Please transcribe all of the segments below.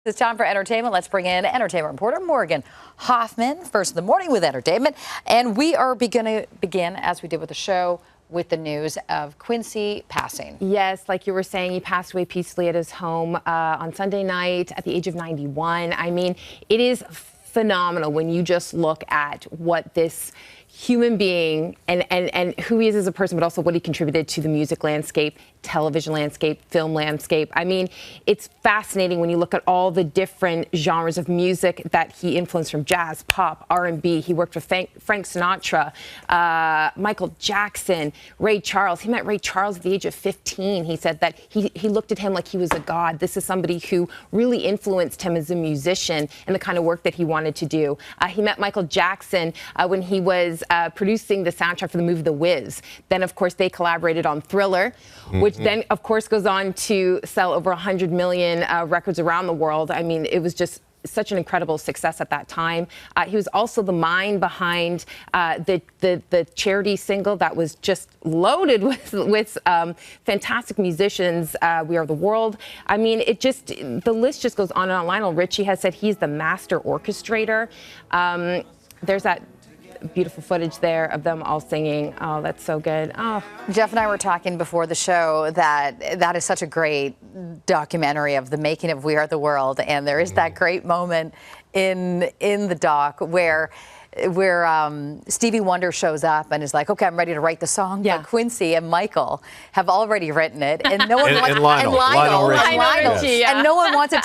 It's time for entertainment. Let's bring in entertainment reporter Morgan Hoffman, first in the morning with entertainment. And we are going to begin, as we did with the show, with the news of Quincy passing. Yes, like you were saying, he passed away peacefully at his home on Sunday night at the age of 91. I mean, it is phenomenal when you just look at what this human being and who he is as a person, but also what he contributed to the music landscape, television landscape, film landscape. I mean, it's fascinating when you look at all the different genres of music that he influenced, from jazz, pop, R&B. He worked with Frank Sinatra, Michael Jackson, Ray Charles. He met Ray Charles at the age of 15. He said that he looked at him like he was a god. This is somebody who really influenced him as a musician and the kind of work that he wanted to do. He met Michael Jackson when he was producing the soundtrack for the movie The Wiz. Then, of course, they collaborated on Thriller, which then, of course, goes on to sell over 100 million records around the world. I mean, it was just such an incredible success at that time. He was also the mind behind the charity single that was just loaded with fantastic musicians. We Are the World. I mean, the list just goes on and on. Lionel Richie has said he's the master orchestrator. There's that beautiful footage there of them all singing. Oh, that's so good. Oh. Jeff and I were talking before the show that is such a great documentary of the making of We Are the World, and there is that great moment in the doc where Stevie Wonder shows up and is like, okay, I'm ready to write the song. Yeah. But Quincy and Michael have already written it, and no one and Lionel Richie. And no one wants to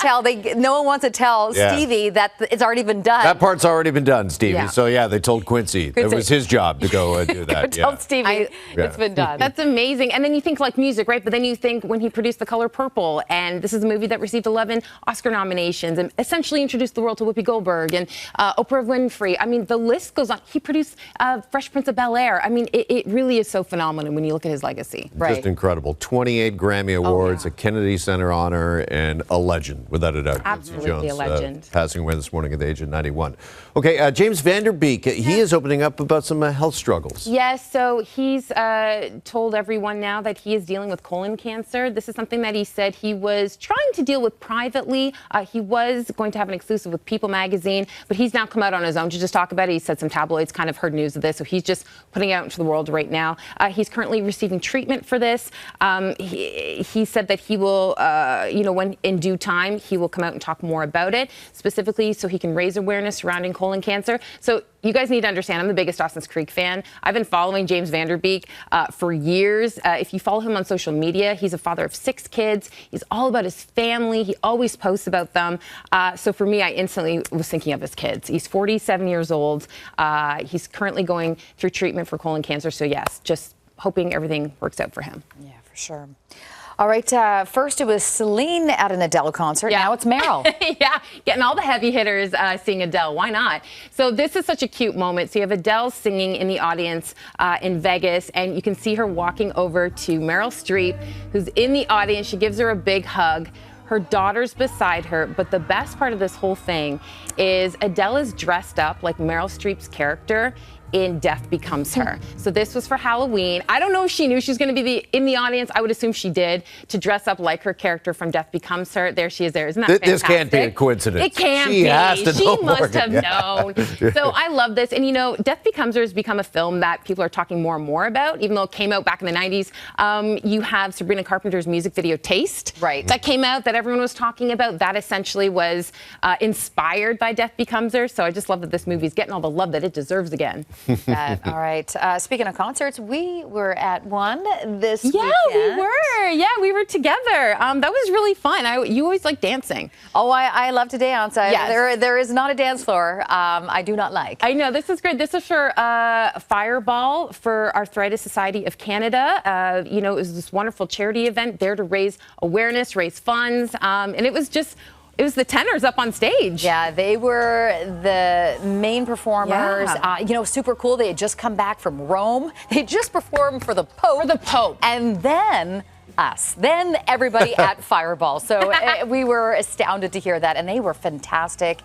tell Yeah. Stevie that it's already been done. That part's already been done, Stevie. Yeah. So yeah, they told Quincy it was his job to go do that. Tell Stevie it's been done. That's amazing. And then you think like music, right? But then you think when he produced The Color Purple, and this is a movie that received 11 Oscar nominations and essentially introduced the world to Whoopi Goldberg and Oprah Winfrey. I mean, the list goes on. He produced Fresh Prince of Bel-Air. I mean, it really is so phenomenal when you look at his legacy. Right. Just incredible. 28 Grammy Awards, a Kennedy Center honor, and a legend, without a doubt. Absolutely Quincy Jones, a legend. Passing away this morning at the age of 91. Okay, James Van Der Beek, he is opening up about some health struggles. Yes, so he's told everyone now that he is dealing with colon cancer. This is something that he said he was trying to deal with privately. He was going to have an exclusive with People magazine, but he's now come out on his own to just talk about it. He said some tabloids kind of heard news of this, so he's just putting it out into the world right now. He's currently receiving treatment for this. He said that he will, when in due time, he will come out and talk more about it, specifically so he can raise awareness surrounding colon cancer. So you guys need to understand, I'm the biggest Dawson's Creek fan. I've been following James Van Der Beek for years. If you follow him on social media, he's a father of 6 kids. He's all about his family. He always posts about them. So for me, I instantly was thinking of his kids. He's 47 years old. He's currently going through treatment for colon cancer. So yes, just hoping everything works out for him. Yeah, for sure. All right, first it was Celine at an Adele concert. Yeah. Now it's Meryl. Yeah, getting all the heavy hitters seeing Adele. Why not? So this is such a cute moment. So you have Adele singing in the audience in Vegas, and you can see her walking over to Meryl Streep, who's in the audience. She gives her a big hug. Her daughter's beside her, but the best part of this whole thing is Adele is dressed up like Meryl Streep's character in Death Becomes Her. So this was for Halloween. I don't know if she knew she was going to be in the audience. I would assume she did, to dress up like her character from Death Becomes Her. There she is there. Isn't that fantastic? This can't be a coincidence. It can't she be. Has to know she must Morgan. have known. So I love this. And you know, Death Becomes Her has become a film that people are talking more and more about, even though it came out back in the 90s. You have Sabrina Carpenter's music video Taste. Right. That came out that everyone was talking about. That essentially was inspired by Death Becomes Her. So I just love that this movie's getting all the love that it deserves again. All right. Speaking of concerts, we were at one this weekend. We were. Yeah, we were together. That was really fun. You always like dancing. Oh, I love to dance. Yes. There is not a dance floor I do not like. I know. This is great. This is for Fireball for Arthritis Society of Canada. It was this wonderful charity event there to raise awareness, raise funds, and it was the tenors up on stage. Yeah, they were the main performers. Yeah. Super cool. They had just come back from Rome. They just performed for the Pope. For the Pope. And then us than everybody at Fireball. So we were astounded to hear that, and they were fantastic.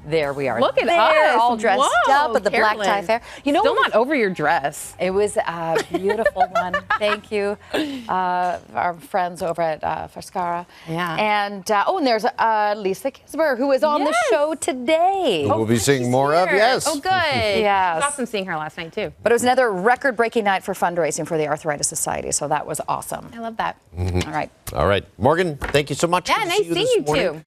There we are. Look at there, us. all dressed Whoa, up with the black tie Carolyn. affair. You know, Still not over your dress. it was a beautiful one. Thank you, our friends over at Fascara. Yeah. And and there's Lisa Kisber, who is on the show today. We'll be seeing more of, yes. Oh, good. Yes. It was awesome seeing her last night, too. But it was another record-breaking night for fundraising for the Arthritis Society, so that was awesome. I love that. All right. All right. Morgan, thank you so much. Yeah, Good to nice see seeing this you, morning. too.